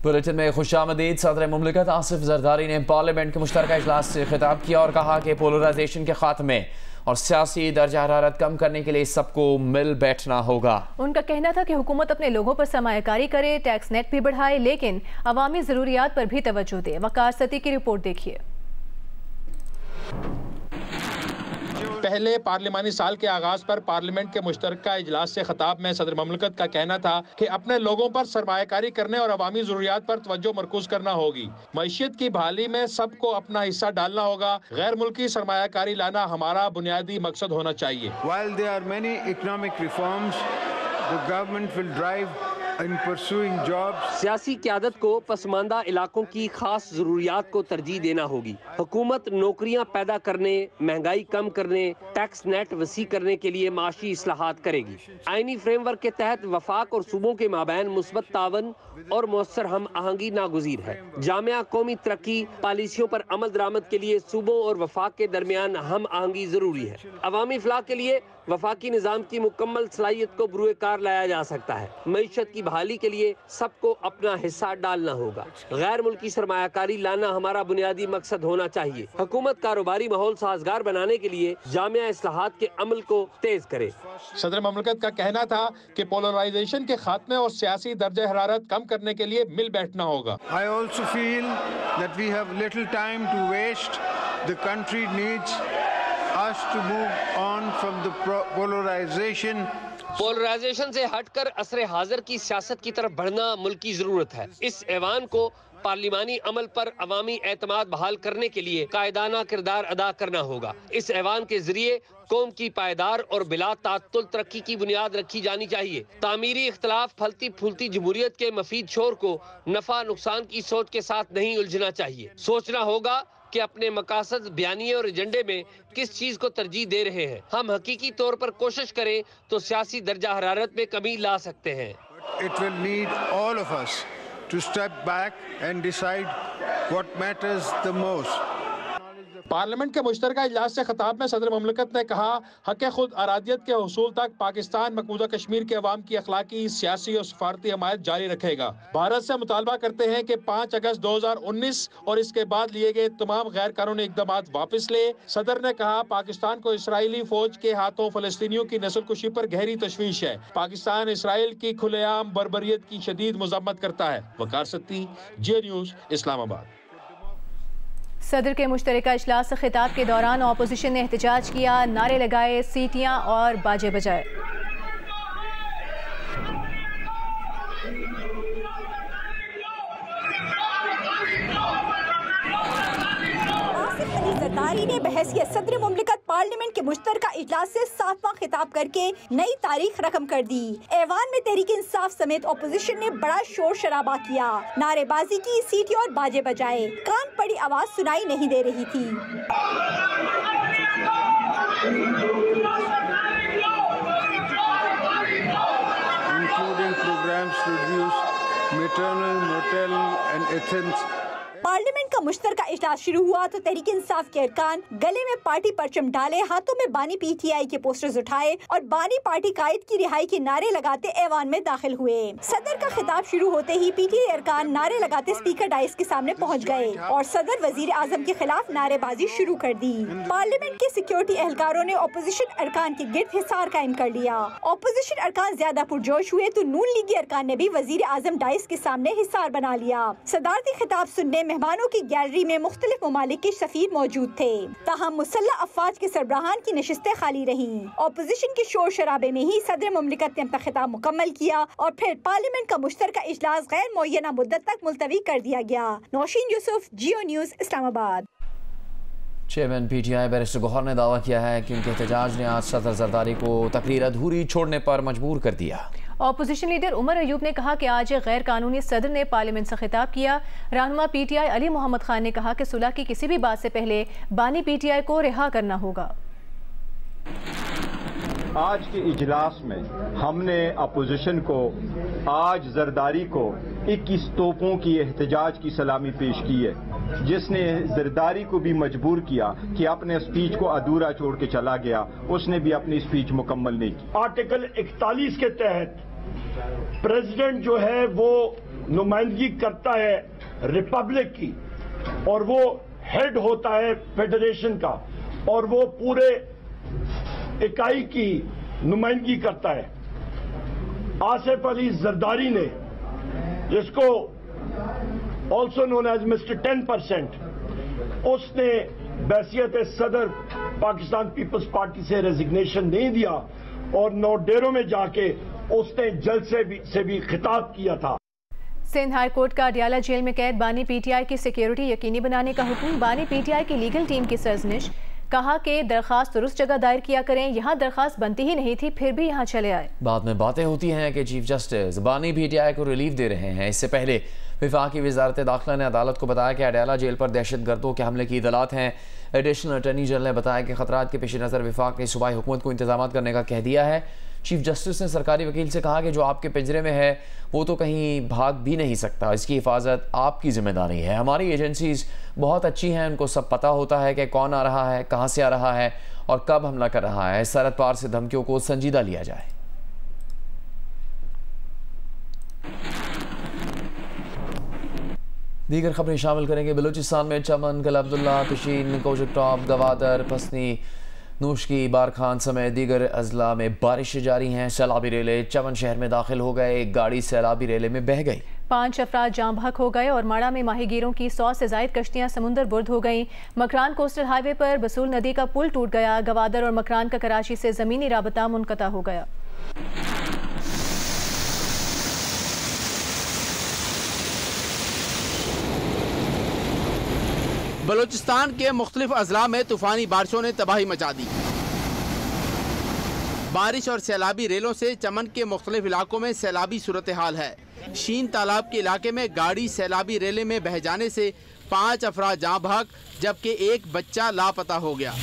Bulletin में खुशामदीद। सदर मुमलिकत आसिफ जरदारी ने पार्लियामेंट के मुश्तरका इजलास से खिताब किया और कहा कि पोलराइजेशन के खात्मे और सियासी दर्जा हरारत कम करने के लिए सबको मिल बैठना होगा। उनका कहना था कि हुकूमत अपने लोगों पर सरमायाकारी करे, टैक्स नेट भी बढ़ाए, लेकिन अवामी ज़रूरियात पर भी तवज्जो दे। वकार सती की रिपोर्ट देखिए। पहले पार्लिमानी साल के आगाज पर पार्लियामेंट के मुश्तरका इजलास से खिताब में सदर मुमलिकत का कहना था कि अपने लोगों पर सरमायाकारी करने और अवामी ज़रूरियात पर तवज्जो मरकूज करना होगी। मईशत की बहाली में सबको अपना हिस्सा डालना होगा। गैर मुल्की सरमायाकारी लाना हमारा बुनियादी मकसद होना चाहिए। While there are many economic reforms, the government will drive in pursuing jobs. सियासी क़यादत को पसमानदा इलाकों की खास ज़रूरियात को तरजीह देना होगी। हुकूमत नौकरियां पैदा करने, महंगाई कम करने, टैक्स नेट वसी करने के लिए माशी इस्लाहात करेगी। आईनी फ्रेमवर्क के तहत वफाक और सूबों के माबैन मुस्बत तावन और मौसर हम आहंगी नागुज़ीर है। जामिया कौमी तरक्की पॉलिसियों पर अमल दरामद के लिए सूबों और वफाक के दरमियान हम आहंगी जरूरी है। अवामी फलाह के लिए वफाकी निज़ाम की मुकम्मल सलाहियत को बुरुए कार लाया जा सकता है। मईशत की बहाली के लिए सबको अपना हिस्सा डालना होगा। गैर मुल्की सरमायाकारी लाना हमारा बुनियादी मकसद होना चाहिए। हुकूमत कारोबारी माहौल साजगार बनाने के लिए जामिया इस्लाहात के अमल को तेज करे। सदर मुमलिकत का कहना था कि पोलराइजेशन के खात्मे और सियासी दर्जा हरारत कम करने के लिए मिल बैठना होगा। I also feel that we have little time to waste. The country needs us to move on from the polarization. Polarization से हटकर असरे हाजिर की सियासत की तरफ बढ़ना मुल्क की जरूरत है। इस ऐवान को पार्लिमानी अमल पर अवामी एतमाद बहाल करने के लिए कायदाना किरदार अदा करना होगा। इस ऐवान के जरिए कौम की पायदार और बिला तातुल तरक्की की बुनियाद रखी जानी चाहिए। तामीरी इख्तलाफ फलती फूलती जमहूरियत के मफीद शोर को नफा नुकसान की सोच के साथ नहीं उलझना चाहिए। सोचना होगा कि अपने मकासद, बयानिए और एजेंडे में किस चीज को तरजीह दे रहे हैं। हम हकीकी तौर पर कोशिश करें तो सियासी दर्जा हरारत में कमी ला सकते हैं। It will need all of us to step back and decide what matters the most. Parliament के मुश्तरका इजलास से खिताब में सदर मुमलिकत ने कहा, हक़ खुद अरादियत के हुसूल तक पाकिस्तान मकबूजा कश्मीर के अवाम की अखलाकी, सियासी और सफारती हमायत जारी रखेगा। भारत से मुतालबा करते हैं कि 5 अगस्त 2019 और इसके बाद लिए गए तमाम गैर कानूनी इक़दामात वापस ले। सदर ने कहा, पाकिस्तान को इसराइली फौज के हाथों फलस्तीनियों की नस्ल कुशी पर गहरी तशवीश है। पाकिस्तान इसराइल की खुलेआम बर्बरियत की शदीद मुज़म्मत करता है। वकार सत्ती, जे न्यूज़, इस्लामाबाद। सदर के मुश्तरका इजलास से खिताब के दौरान अपोजिशन ने एहतजाज किया, नारे लगाए, सीटियां और बाजे बजाए। जरदारी ने बहसियत सदर मुमलिकत पार्लियामेंट के मुश्तरका इजलास से 7वां खिताब करके नई तारीख रकम कर दी। ऐवान में तहरीक इंसाफ समेत अपोजिशन ने बड़ा शोर शराबा किया, नारेबाजी की, सीटी और बाजे बजाए। कान पड़ी आवाज सुनाई नहीं दे रही थी। Including programs to reduce maternal, maternal and infants. Parliament का मुश्तरका इजलास शुरू हुआ तो तहरीक इंसाफ के अरकान गले में पार्टी परचम डाले, हाथों में बानी पीटीआई के पोस्टर्स उठाए और बानी पार्टी कायद की रिहाई के नारे लगाते ऐवान में दाखिल हुए। सदर का खिताब शुरू होते ही पीटीआई अरकान नारे लगाते स्पीकर डाइस के सामने पहुंच गए और सदर वजीर आजम के खिलाफ नारेबाजी शुरू कर दी। पार्लियामेंट के सिक्योरिटी एहलकारों ने अपोजिशन अरकान के गिर्द हिसार कायम कर लिया। अपोजिशन अरकान ज्यादा पुरजोश हुए तो नून लीगी अरकान ने भी वजीर आजम डाइस के सामने हिसार बना लिया। सदारती खिताब सुनने मेहमानों की गैलरी में मुख्तलिफ ममालिक के सफीर मौजूद थे, ताहम मुसल्लह अफवाज के सरबराहान की नशिस्तें खाली रहीं। अपोजिशन के शोर शराबे में ही सदर मुमलिकत ने अपना खिताब मुकम्मल किया और फिर पार्लियामेंट का मुश्तरका इजलास गैर मुअय्यना मुद्दत तक मुलतवी कर दिया गया। Naushin Yousuf, Geo News, Islamabad. Chairman PTI barrister Gohar ने दावा किया है कि उनके एहतजाज ने आज सदर जरदारी को तकरीर अधूरी छोड़ने पर मजबूर कर दिया। अपोजिशन लीडर उमर अयूब ने कहा कि आज गैर कानूनी सदर ने पार्लियामेंट से खिताब किया। रहनुमा पीटीआई अली मोहम्मद खान ने कहा कि सुलह की किसी भी बात से पहले बानी पीटीआई को रिहा करना होगा। आज के इजलास में हमने अपोजिशन को आज जरदारी को 21 तोपों की एहतजाज की सलामी पेश की है, जिसने जरदारी को भी मजबूर किया कि अपने स्पीच को अधूरा छोड़ के चला गया। उसने भी अपनी स्पीच मुकम्मल नहीं की। आर्टिकल 41 के तहत प्रेसिडेंट जो है वो नुमाइंदगी करता है रिपब्लिक की और वो हेड होता है फेडरेशन का और वो पूरे इकाई की नुमाइंदगी करता है। आसिफ अली जरदारी ने, जिसको ऑल्सो नोन एज मिस्टर 10%, उसने बैसियत सदर पाकिस्तान पीपल्स पार्टी से रेजिग्नेशन नहीं दिया और नौडेरों में जाके उसने जलसे से भी खिताब किया था। सिंध हाई कोर्ट का अडयाला जेल में कैद बानी पीटीआई की सिक्योरिटी यकीनी बनाने का हुक्म। बानी पीटीआई की लीगल टीम की सरजनिश, कहा कि दरखास्त दुरुस्त जगह दायर किया करें, यहाँ दरखास्त बनती ही नहीं थी फिर भी यहाँ चले आए। बाद में बातें होती हैं कि चीफ जस्टिस बानी पीटीआई को रिलीफ दे रहे हैं। इससे पहले वफाकी वजारत दाखिला ने अदालत को बताया कि अडयाला जेल पर दहशतगर्दों के हमले की इतलात हैं। एडिशनल अटॉर्नी जनरल ने बताया कि खतरात के पेश नज़र वफाक ने सूबाई हुकूमत को इंतजाम करने का कह दिया है। चीफ जस्टिस ने सरकारी वकील से कहा कि जो आपके पिंजरे में है वो तो कहीं भाग भी नहीं सकता, इसकी हिफाजत आपकी जिम्मेदारी है। हमारी एजेंसीज बहुत अच्छी हैं, उनको सब पता होता है कि कौन आ रहा है, कहाँ से आ रहा है और कब हमला कर रहा है। सरहद पार से धमकियों को संजीदा लिया जाए। दीगर खबरें शामिल करेंगे। बलूचिस्तान में चमन, कल अब्दुल्ला, पिशीन, कोजकटॉप, गवादर, पसनी, नूशकी, बारखान समेत दीगर अजला में बारिशें जारी हैं। सैलाबी रेले चमन शहर में दाखिल हो गए, एक गाड़ी सैलाबी रेले में बह गई। 5 अफराद जाम बहक हो गए और माड़ा में माहीगीरों की 100 से जायद कश्तियां समुंदर बुर्द हो गईं। मकरान कोस्टल हाईवे पर बसूल नदी का पुल टूट गया। गवादर और मकरान का कराची से ज़मीनी राबता मुनक़ता हो गया। बलूचिस्तान के मुख्तलिफ अजला में तूफ़ानी बारिशों ने तबाही मचा दी। बारिश और सैलाबी रेलों से चमन के मुख्तलिफ इलाकों में सैलाबी सूरत हाल है। शीन तालाब के इलाके में गाड़ी सैलाबी रेले में बह जाने से 5 अफराद जाँ बहक जबकि एक बच्चा लापता हो गया।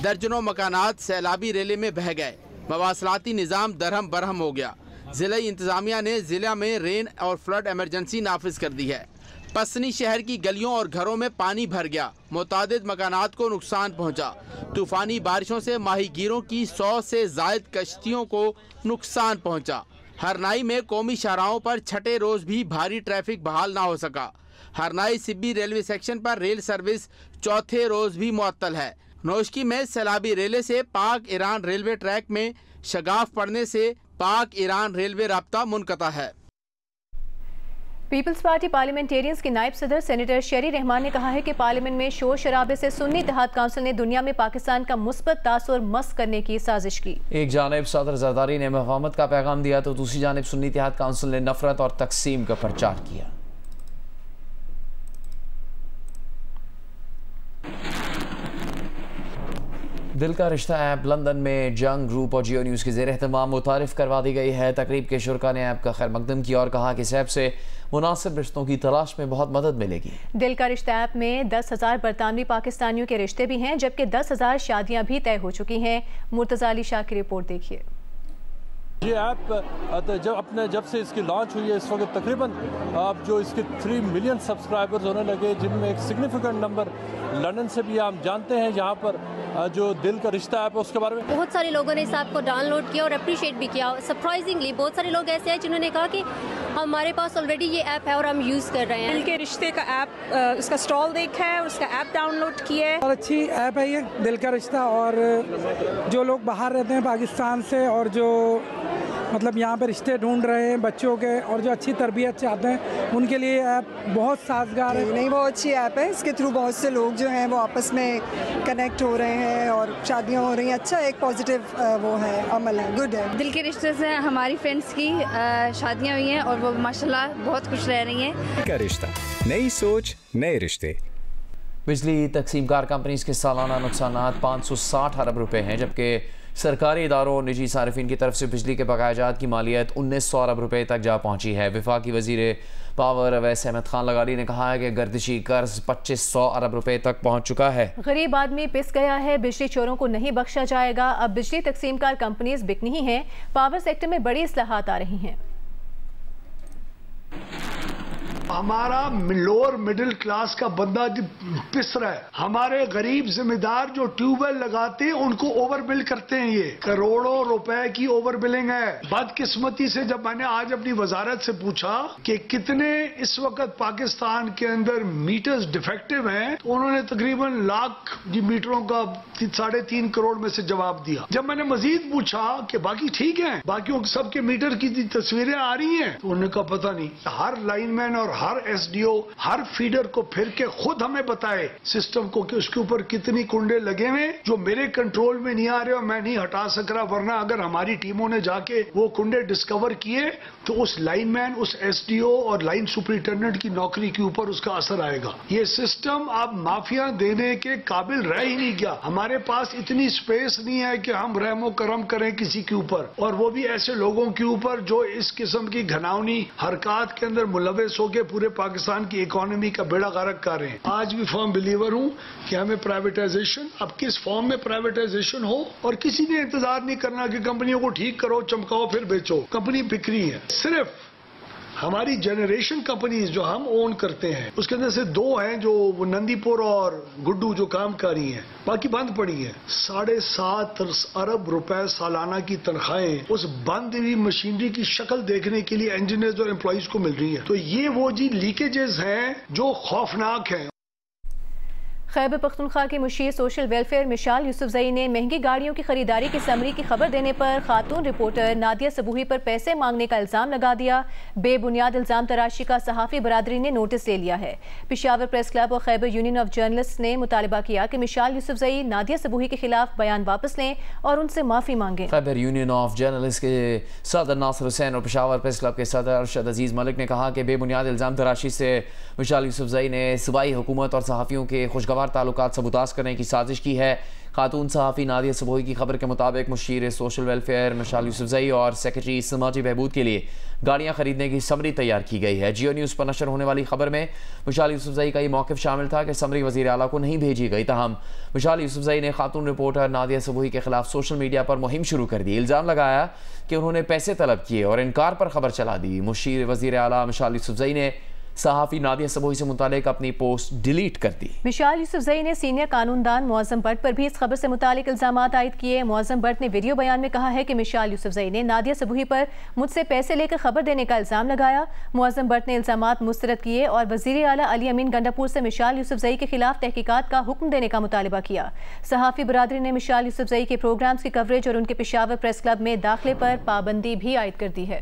दर्जनों मकानात सैलाबी रेले में बह गए। मवासलाती निज़ाम दरहम बरहम हो गया। ज़िला इंतज़ामिया ने ज़िला में रेन और फ्लड एमरजेंसी नाफिज कर दी है। पसनी शहर की गलियों और घरों में पानी भर गया। मुतादिद मकानात को नुकसान पहुंचा। तूफ़ानी बारिशों से माहीगीरों की 100 से जायद कश्तियों को नुकसान पहुंचा। हरनाई में कौमी शाहराहों पर छठे रोज़ भी भारी ट्रैफिक बहाल ना हो सका। हरनाई सिब्बी रेलवे सेक्शन पर रेल सर्विस चौथे रोज़ भी मुअत्तल है। नौशकी में सैलाबी रेले से पाक ईरान रेलवे ट्रैक में शगाफ पड़ने से पाक ईरान रेलवे राब्ता मुनक़ता है। पीपल्स पार्टी पार्लियामेंटेरियंस के नायब सदर सेनेटर शेरी रहमान ने कहा है कि पार्लियामेंट में शोर शराबे से सुन्नी इत्तेहाद काउंसिल ने दुनिया में पाकिस्तान का मुस्बत तासुर मस्क करने की साजिश की। एक जानिब सदर जरदारी ने मफाहमत का पैगाम दिया तो दूसरी जानिब सुन्नी इत्तेहाद काउंसिल ने नफरत और तकसीम का प्रचार किया। दिल का रिश्ता ऐप लंदन में जंग ग्रुप और जियो न्यूज़ के ज़ेर एहतमाम मुतारिफ करवा दी गई है। तकरीब के शुरका ने ऐप का खैर मकदम किया और कहा कि इस ऐप से मुनासिब रिश्तों की तलाश में बहुत मदद मिलेगी। दिल का रिश्ता ऐप में 10,000 बरतानवी पाकिस्तानियों के रिश्ते भी हैं जबकि 10,000 शादियां भी तय हो चुकी हैं। मुर्तज़ा अली शाह की रिपोर्ट देखिए। ये ऐप जब से इसकी लॉन्च हुई है इस वक्त तकरीबन अब जो इसके 3 मिलियन सब्सक्राइबर्स होने लगे, जिनमें एक सिग्निफिकेंट नंबर लंदन से भी हम जानते हैं। यहाँ पर जो दिल का रिश्ता ऐप है उसके बारे में बहुत सारे लोगों ने इस ऐप को डाउनलोड किया और अप्रिशिएट भी किया। सरप्राइजिंगली बहुत सारे लोग ऐसे हैं जिन्होंने कहा कि हमारे पास ऑलरेडी ये ऐप है और हम यूज़ कर रहे हैं। दिल के रिश्ते का ऐप, इसका स्टॉल देखा है, उसका ऐप डाउनलोड किया है। और अच्छी ऐप है ये दिल का रिश्ता। और जो लोग बाहर रहते हैं पाकिस्तान से और जो मतलब यहाँ पे रिश्ते ढूंढ रहे हैं बच्चों के और जो अच्छी तरबियत चाहते हैं उनके लिए ऐप बहुत साजगार है। नहीं, बहुत अच्छी ऐप है। इसके थ्रू बहुत से लोग जो हैं वो आपस में कनेक्ट हो रहे हैं और शादियाँ हो रही हैं। अच्छा एक पॉजिटिव वो है, अमल है, गुड है। दिल के रिश्ते से हमारी फ्रेंड्स की शादियाँ हुई हैं और वो माशाल्लाह बहुत खुश रह रही हैं। दिल का रिश्ता, नई सोच नए रिश्ते। बिजली तकसीमकार कंपनीज के सालाना नुकसानात 560 अरब रुपए हैं जबकि सरकारी इदारों और निजी सार्फिन की तरफ से बिजली के बकायाजात की मालियत 1900 अरब रुपए तक जा पहुंची है। वफाकी वजीर पावर अवैस अहमद खान लगारी ने कहा है कि गर्दिशी कर्ज 2500 अरब रुपए तक पहुंच चुका है। गरीब आदमी पिस गया है, बिजली चोरों को नहीं बख्शा जाएगा। अब बिजली तकसीमकार कंपनीज बिकनी ही हैं। पावर सेक्टर में बड़ी इस्लाहात आ रही हैं। ہمارا لوور مڈل کلاس کا بندہ پس رہا ہے. ہمارے غریب ذمہ دار جو ٹیوب ویل لگاتے ہیں ان کو اوور بل کرتے ہیں. یہ کروڑوں روپے کی اوور بلنگ ہے. بدقسمتی سے جب میں نے آج اپنی وزارت سے پوچھا کہ کتنے اس وقت پاکستان کے اندر میٹرز ڈیفیکٹو ہیں, تو انہوں نے تقریباً لاکھ میٹروں کا 3.5 کروڑ میں سے جواب دیا. جب میں نے مزید پوچھا کہ باقی ٹھیک ہیں, باقیوں سب کے میٹر کی تصویریں آ رہی ہیں, تو انہوں نے کہا پتہ نہیں. ہر لائن مین اور ہر ایس ڈی او ہر فیڈر کو پھر کے خود ہمیں بتائے سسٹم کو کہ اس کے اوپر کتنی کنڈے لگے ہوئے جو میرے کنٹرول میں نہیں آ رہے اور میں نہیں ہٹا سک رہا. ورنہ اگر ہماری ٹیموں نے جا کے وہ کنڈے ڈسکور کیے تو اس لائن مین, اس ایس ڈی او اور لائن سپرنٹینڈنٹ کی نوکری کے اوپر اس کا اثر آئے گا. یہ سسٹم اب مافیا دینے کے قابل رہ ہی نہیں گیا. ہمارے پاس اتنی سپیس نہیں ہے کہ ہم رحم و کرم کریں کسی کے اوپر, اور وہ بھی ایسے لوگوں کے اوپر جو اس قسم کی گھناؤنی حرکات کے اندر ملوث ہو کے پورے پاکستان کی اکانومی کا بیڑا غرق کر رہے ہیں. آج بھی فرم بلیور ہوں کہ ہمیں پرائیویٹائزیشن, اب کس فارم میں پرائیویٹائزیشن ہو, اور کسی نے انتظار نہیں کرنا کہ کمپنیوں کو ٹھیک کرو, چمکاؤ, پھر بیچو. کمپنی بکری ہے. صرف ہماری جنریشن کمپنیز جو ہم اون کرتے ہیں اس کے اندر سے 2 ہیں جو نندی پور اور گڈو جو کام کاری ہیں, باقی بند پڑی ہیں. 7.5 ارب روپے سالانہ کی تنخواہیں اس بند ہوئی مشینری کی شکل دیکھنے کے لیے انجینئرز اور امپلائیز کو مل رہی ہیں. تو یہ وہ لیکیجز ہیں جو خوفناک ہیں. خیبر پختونخوا کے مشیر سوشل ویلفیئر مشال یوسفزئی نے مہنگی گاڑیوں کی خریداری کی سمری کی خبر دینے پر خاتون رپورٹر نادیہ صبوحی پر پیسے مانگنے کا الزام لگا دیا. بے بنیاد الزام تراشی کا صحافی برادری نے نوٹس لے لیا ہے. پشاور پریس کلب اور خیبر یونین آف جرنلسٹ نے مطالبہ کیا کہ مشال یوسفزئی نادیہ صبوحی کے خلاف بیان واپس لیں اور ان سے معافی مانگیں. خیبر یونین آف جرنلسٹ کے صدر ناصر حسین اور پشاور پریس کلب کے صدر ارشد عزیز ملک نے کہا کہ بے بنیاد الزام تراشی سے مشال یوسفزئی نے صوبائی حکومت اور صحافیوں کے خوشگوار تعلقات سبوتاژ کرنے کی سازش کی ہے. خاتون صحافی نادیہ صبوحی کی خبر کے مطابق مشیر سوشل ویلفیئر مشال یوسفزئی اور سیکرٹری سماجی بہبود کے لیے گاڑیاں خریدنے کی سمری تیار کی گئی ہے. جیو نیوز پر نشر ہونے والی خبر میں مشال یوسفزئی کا یہ موقف شامل تھا کہ سمری وزیر اعلیٰ کو نہیں بھیجی گئی. تاہم مشال یوسفزئی نے خاتون رپورٹر نادیہ صبوحی کے خلاف سوشل میڈیا پر مہم شروع کر دی. الزام لگایا کہ انہوں نے پیسے طلب کیے اور انکار پر خبر چلا دی. مشیر وزیر اعلیٰ مشال یوسفزئی نے صحافی نادیہ صبوحی سے متعلق اپنی پوسٹ ڈیلیٹ کر دی. مشال یوسفزئی نے سینئر قانون دان معظم بٹ پر بھی اس خبر سے متعلق الزامات عائد کیے. معظم بٹ نے ویڈیو بیان میں کہا ہے کہ مشال یوسفزئی نے نادیہ صبوحی پر مجھ سے پیسے لے کر خبر دینے کا الزام لگایا. معظم بٹ نے الزامات مسترد کیے اور وزیر اعلیٰ علی امین گنڈاپور سے مشال یوسفزئی کے خلاف تحقیقات کا حکم دینے کا مطالبہ کیا. صحافی برادری نے مشال یوسفزئی کے پروگرامز کی کوریج اور ان کے پشاور پریس کلب میں داخلے پر پابندی بھی عائد کر دی ہے.